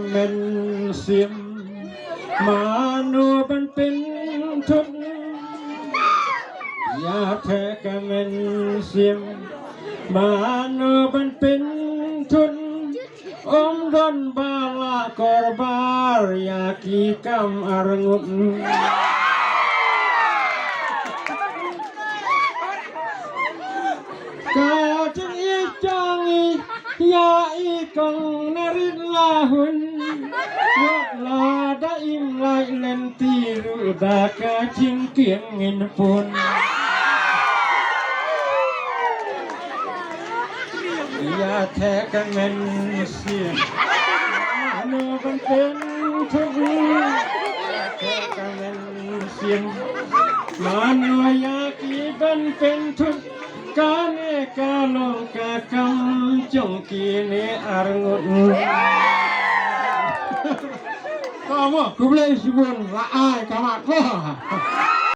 เป็นเสียมมาโนมันเป็นทุนยาแท้ก็เป็นเสียมมาโนมันเป็นทุนอมดนบาลากอร์บารยากีกรรมอรงุนกาจึงอีจังอียาอีกงนริลาหุนวะลาดาอิมไลเลนตีรุดากาจิงเกียงเงินปุนยาแท้กันเงินเสียโนบันเป็นทุกแท้กันเงินเสียมาโนยากีบันเป็นทุกกาเนกาโลกากำจงกีเนอรงุนkamu, gue boleh sebut lah, kamu